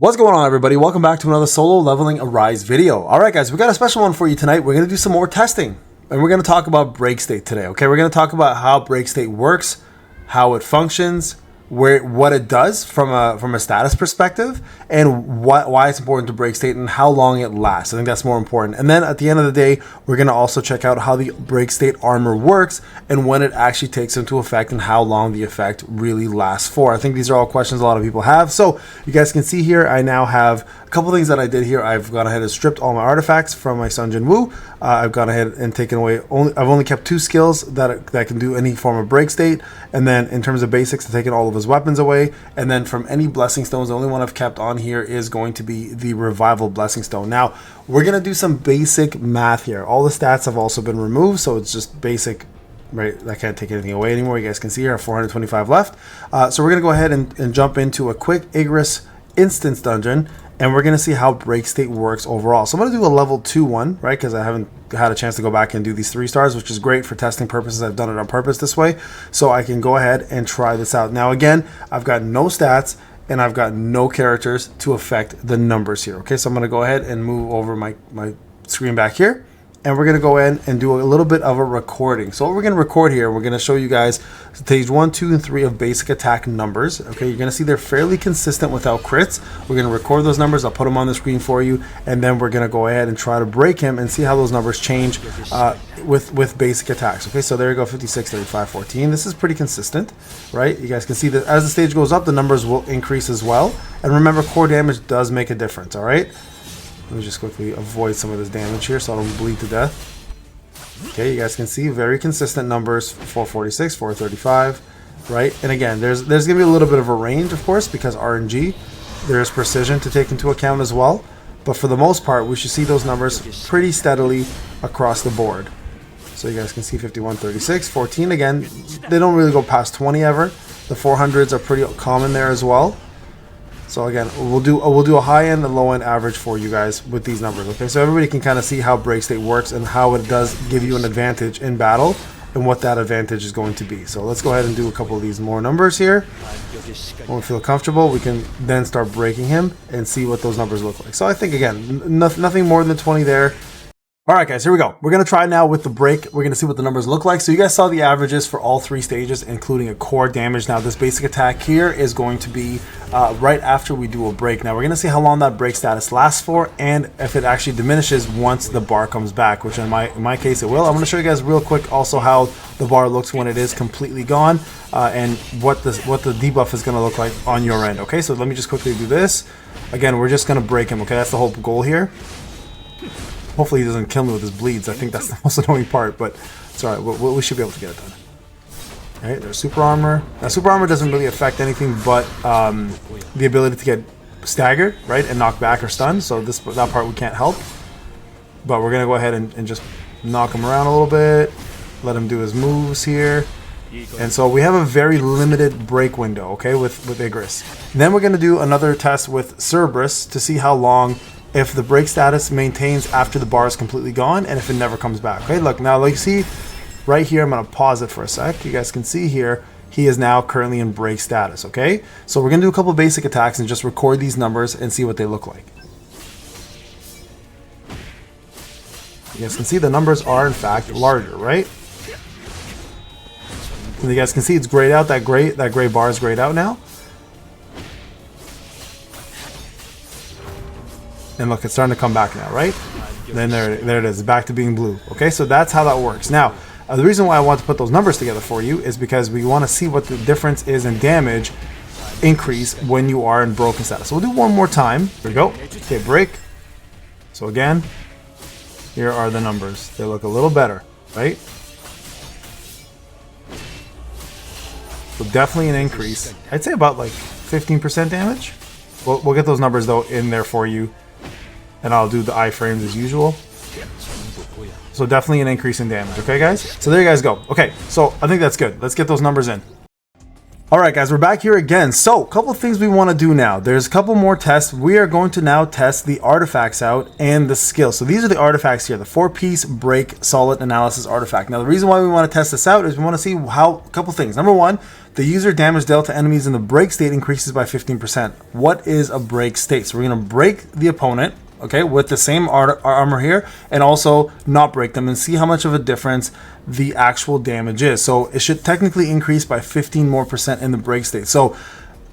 What's going on, everybody? Welcome back to another solo leveling Arise video. Alright guys, we got a special one for you tonight. We're going to do some more testing and we're going to talk about break state today. Okay, we're going to talk about how break state works, how it functions, what it does from a status perspective, and why it's important to break state and how long it lasts. I think that's more important. And then at the end of the day, we're going to also check out how the break state armor works and when it actually takes into effect and how long the effect really lasts for. I think these are all questions a lot of people have. So you guys can see here, I now have a couple things that I did here. I've gone ahead and stripped all my artifacts from my Sun Jin Woo. I've gone ahead and taken away I've only kept 2 skills that can do any form of break state. And then in terms of basics, I've taken all of his weapons away. And then from any blessing stones, the only one I've kept on here is going to be the revival blessing stone. Now we're going to do some basic math here. All the stats have also been removed, so it's just basic. Right, I can't take anything away anymore. You guys can see here I have 425 left. So we're going to go ahead and jump into a quick Igris instance dungeon, and we're going to see how break state works overall. So I'm going to do a level 2 one, right, because I haven't had a chance to go back and do these 3 stars, which is great for testing purposes. I've done it on purpose this way, so I can go ahead and try this out. Now again, I've got no stats and I've got no characters to affect the numbers here. Okay, so I'm going to go ahead and move over my screen back here. And we're going to go in and do a little bit of a recording. So what we're going to record here, we're going to show you guys stage 1, 2, and 3 of basic attack numbers. Okay, you're going to see they're fairly consistent without crits. We're going to record those numbers. I'll put them on the screen for you. And then we're going to go ahead and try to break him and see how those numbers change with basic attacks. Okay, so there you go, 56, 35, 14. This is pretty consistent, right? You guys can see that as the stage goes up, the numbers will increase as well. And remember, core damage does make a difference, all right? Let me just quickly avoid some of this damage here so I don't bleed to death. Okay, you guys can see very consistent numbers, 446, 435, right? And again, there's going to be a little bit of a range, of course, because RNG. There's precision to take into account as well. But for the most part, we should see those numbers pretty steadily across the board. So you guys can see 51, 36, 14. Again, they don't really go past 20 ever. The 400s are pretty common there as well. So again, we'll do a high end and low end average for you guys with these numbers. Okay, so everybody can kind of see how break state works and how it does give you an advantage in battle and what that advantage is going to be. So let's go ahead and do a couple of these more numbers here. When we feel comfortable, we can then start breaking him and see what those numbers look like. So I think again, nothing more than 20 there. Alright guys, here we go. We're going to try now with the break. We're going to see what the numbers look like. So you guys saw the averages for all 3 stages, including a core damage. Now this basic attack here is going to be right after we do a break. Now we're going to see how long that break status lasts for and if it actually diminishes once the bar comes back, which in my case it will. I'm going to show you guys real quick also how the bar looks when it is completely gone and what the debuff is going to look like on your end. Okay, so let me just quickly do this. Again, we're just going to break him. Okay, that's the whole goal here. Hopefully he doesn't kill me with his bleeds. I think that's the most annoying part, but it's alright. We should be able to get it done. Alright, there's super armor. Now super armor doesn't really affect anything but the ability to get staggered, right, and knocked back or stunned. So that part we can't help. But we're going to go ahead and just knock him around a little bit. Let him do his moves here. And so we have a very limited break window, okay, with Igris. Then we're going to do another test with Cerberus to see how long if the break status maintains after the bar is completely gone and if it never comes back. Okay, look, now like you see right here, I'm going to pause it for a sec. You guys can see here, he is now currently in break status, okay? So we're going to do a couple of basic attacks and just record these numbers and see what they look like. You guys can see the numbers are in fact larger, right? And you guys can see it's grayed out, that gray bar is grayed out now. And look, it's starting to come back now, right? Then there it is, back to being blue. Okay, so that's how that works. Now, the reason why I want to put those numbers together for you is because we want to see what the difference is in damage increase when you are in broken status. So we'll do one more time. Here we go. Okay, break. So again, here are the numbers. They look a little better, right? So definitely an increase. I'd say about like 15% damage. We'll get those numbers though in there for you. And I'll do the iframes as usual. So definitely an increase in damage, okay guys? So there you guys go. Okay, so I think that's good. Let's get those numbers in. All right, guys, we're back here again. So, a couple of things we want to do now. There's a couple more tests. We are going to now test the artifacts out and the skill. So these are the artifacts here, the 4-piece break solid analysis artifact. Now, the reason why we want to test this out is we want to see how, a couple things. Number one, the user damage dealt to enemies in the break state increases by 15%. What is a break state? So we're going to break the opponent, okay, with the same armor here, and also not break them, and see how much of a difference the actual damage is. So it should technically increase by 15% more in the break state. So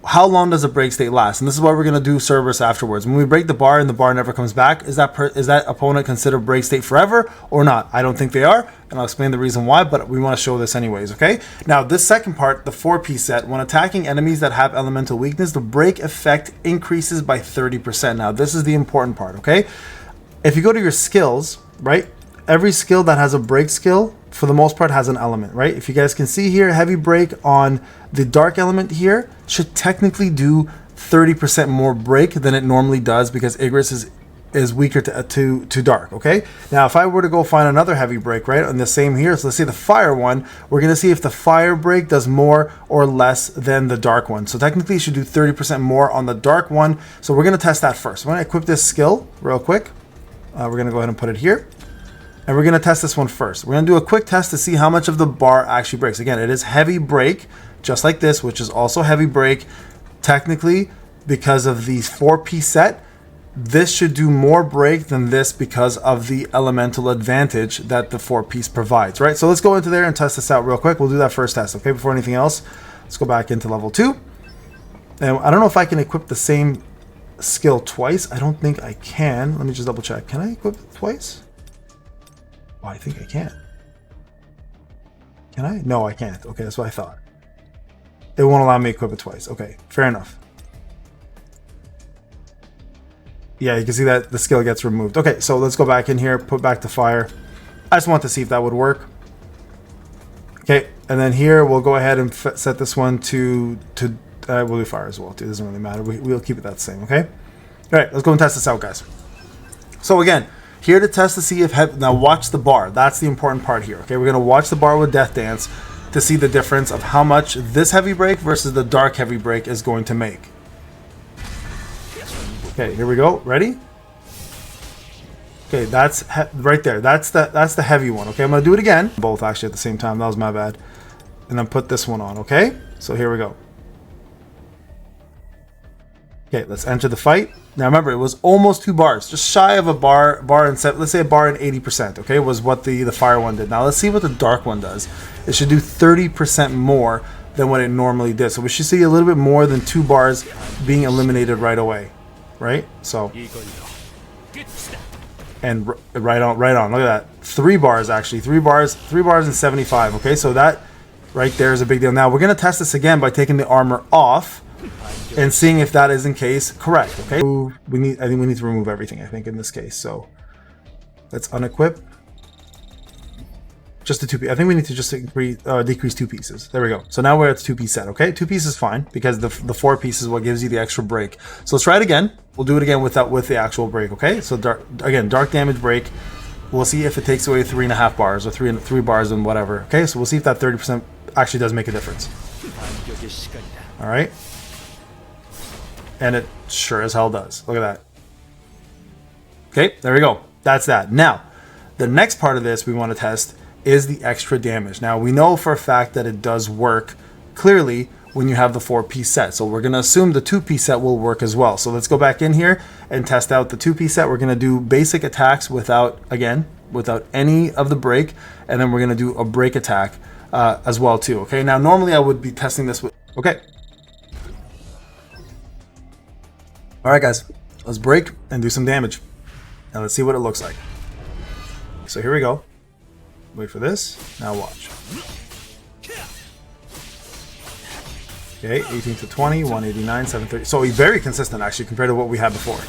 how long does a break state last? And this is why we're going to do Cerberus afterwards. When we break the bar and the bar never comes back, is that opponent considered break state forever or not? I don't think they are, and I'll explain the reason why, but we want to show this anyways, okay? Now, this second part, the 4-piece set, when attacking enemies that have elemental weakness, the break effect increases by 30%. Now, this is the important part, okay? If you go to your skills, right, every skill that has a break skill, for the most part, has an element, right? If you guys can see here, heavy break on the dark element here should technically do 30% more break than it normally does, because Igris is weaker to dark, okay? Now, if I were to go find another heavy break, right, on the same here, so let's say the fire one, we're gonna see if the fire break does more or less than the dark one. So technically it should do 30% more on the dark one. So we're gonna test that first. I'm gonna equip this skill real quick. We're gonna go ahead and put it here. And we're going to test this one first. We're going to do a quick test to see how much of the bar actually breaks. Again, it is heavy break, just like this, which is also heavy break. Technically, because of the 4-piece set, this should do more break than this because of the elemental advantage that the 4-piece provides, right? So let's go into there and test this out real quick. We'll do that first test, okay? Before anything else, let's go back into level 2. And I don't know if I can equip the same skill twice. I don't think I can. Let me just double check. Can I equip it twice? Oh, I think I can. Can I? No, I can't. Okay, that's what I thought. It won't allow me to equip it twice. Okay, fair enough. Yeah, you can see that the skill gets removed. Okay, so let's go back in here, put back the fire. I just want to see if that would work. Okay, and then here we'll go ahead and set this one to we'll do fire as well too. It doesn't really matter. We'll keep it that same, okay? All right, let's go and test this out, guys. So again, here to test to see if now watch the bar. That's the important part here. Okay, we're gonna watch the bar with Death Dance to see the difference of how much this heavy break versus the dark heavy break is going to make. Okay, here we go. Ready? Okay, that's right there. That's the heavy one. Okay, I'm gonna do it again. Both actually at the same time. That was my bad. And then put this one on. Okay, so here we go. Okay, let's enter the fight. Now remember, it was almost 2 bars, just shy of a bar and let's say a bar and 80%, okay, was what the fire one did. Now let's see what the dark one does. It should do 30% more than what it normally did. So we should see a little bit more than 2 bars being eliminated right away, right? So, and right on, look at that. 3 bars actually, 3 bars and 75, okay? So that right there is a big deal. Now we're gonna test this again by taking the armor off and seeing if that is in case correct. Okay, I think we need to remove everything, I think, in this case. So let's unequip just the 2 pieces. I think we need to just decrease 2 pieces. There we go. So now we're at the 2-piece set. Okay, 2 pieces is fine because the 4-piece is what gives you the extra break. So let's try it again. We'll do it again with the actual break. Okay, so dark damage break. We'll see if it takes away 3.5 bars or 3 bars and whatever. Okay, so we'll see if that 30% actually does make a difference. All right. And it sure as hell does. Look at that. Okay, there we go. That's that. Now, the next part of this we want to test is the extra damage. Now, we know for a fact that it does work clearly when you have the 4-piece set. So we're going to assume the 2-piece set will work as well. So let's go back in here and test out the 2-piece set. We're going to do basic attacks without any of the break. And then we're going to do a break attack as well too. Okay, now normally I would be testing this with... Okay. Alright guys, let's break and do some damage. Now let's see what it looks like. So here we go. Wait for this. Now watch. Okay, 18 to 20, 189, 730. So very consistent actually compared to what we had before.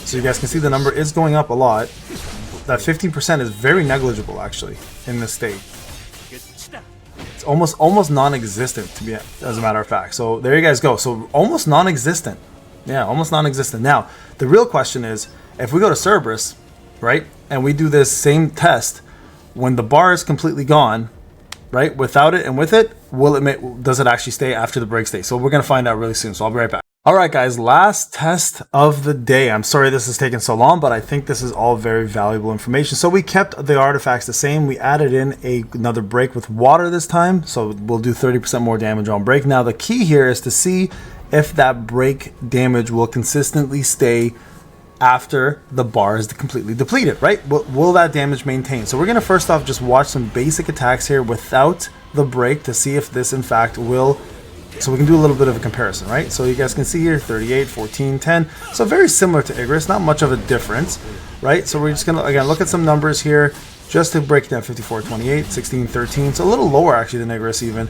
So you guys can see the number is going up a lot. That 15% is very negligible actually in this state. It's almost non-existent, to be as a matter of fact. So there you guys go. So almost non-existent. Yeah, almost non-existent. Now, the real question is, if we go to Cerberus, right, and we do this same test, when the bar is completely gone, right, without it and with it, does it actually stay after the break state? So we're going to find out really soon. So I'll be right back. All right, guys, last test of the day. I'm sorry this is taking so long, but I think this is all very valuable information. So we kept the artifacts the same. We added in another break with water this time. So we'll do 30% more damage on break. Now, the key here is to see if that break damage will consistently stay after the bar is completely depleted, right? Will that damage maintain? So we're going to first off just watch some basic attacks here without the break to see if this in fact will. So we can do a little bit of a comparison, right? So you guys can see here 38, 14, 10. So very similar to Igris, not much of a difference, right? So we're just going to, again, look at some numbers here just to break down. 54, 28, 16, 13. So a little lower actually than Igris even.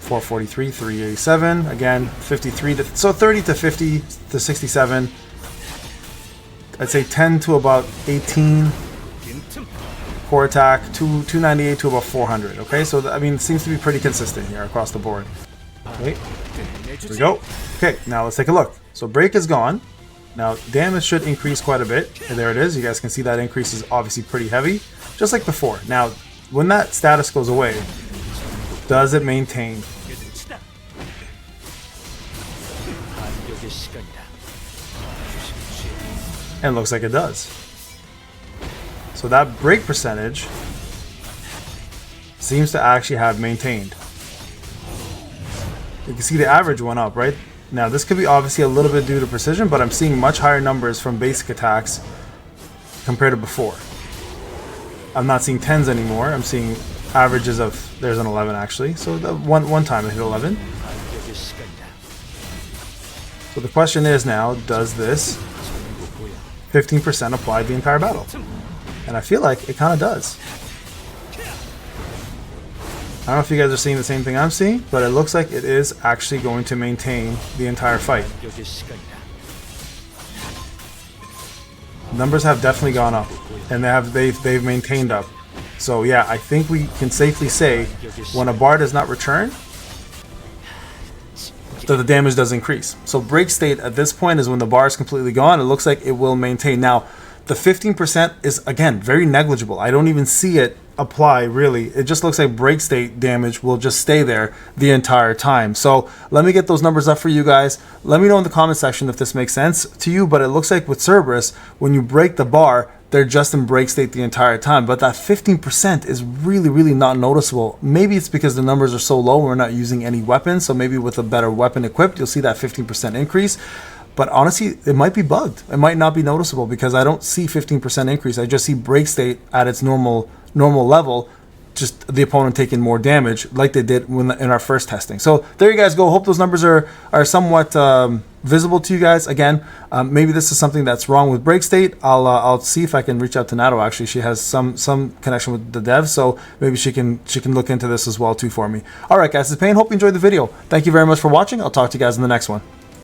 443, 387. Again, 53 to, so 30 to 50 to 67. I'd say 10 to about 18. Core attack, 298 to about 400. Okay, so I mean, it seems to be pretty consistent here across the board. Okay, here we go. Okay, now let's take a look. So break is gone. Now damage should increase quite a bit. And there it is. You guys can see that increase is obviously pretty heavy, just like before. Now, when that status goes away, does it maintain? And it looks like it does. So that break percentage seems to actually have maintained. You can see the average went up, right? Now this could be obviously a little bit due to precision, but I'm seeing much higher numbers from basic attacks compared to before. I'm not seeing 10s anymore. I'm seeing averages of, there's an 11 actually. So the one time I hit 11. So the question is now, does this 15% apply the entire battle? And I feel like it kind of does. I don't know if you guys are seeing the same thing I'm seeing, but it looks like it is actually going to maintain the entire fight. Numbers have definitely gone up, and they've maintained up. So yeah, I think we can safely say when a bar does not return, that the damage does increase. So break state at this point is when the bar is completely gone. It looks like it will maintain. Now, the 15% is, again, very negligible. I don't even see it apply, really. It just looks like break state damage will just stay there the entire time. So let me get those numbers up for you guys. Let me know in the comment section if this makes sense to you, but it looks like with Cerberus, when you break the bar, they're just in break state the entire time. But that 15% is really, really not noticeable. Maybe it's because the numbers are so low, we're not using any weapons. So maybe with a better weapon equipped, you'll see that 15% increase. But honestly, it might be bugged. It might not be noticeable because I don't see 15% increase. I just see break state at its normal level, just the opponent taking more damage like they did in our first testing. So there you guys go. Hope those numbers are somewhat visible to you guys. Again, maybe this is something that's wrong with break state. I'll see if I can reach out to Nato. Actually, she has some connection with the devs, so maybe she can look into this as well too for me. All right, guys, this is Payne. Hope you enjoyed the video. Thank you very much for watching. I'll talk to you guys in the next one.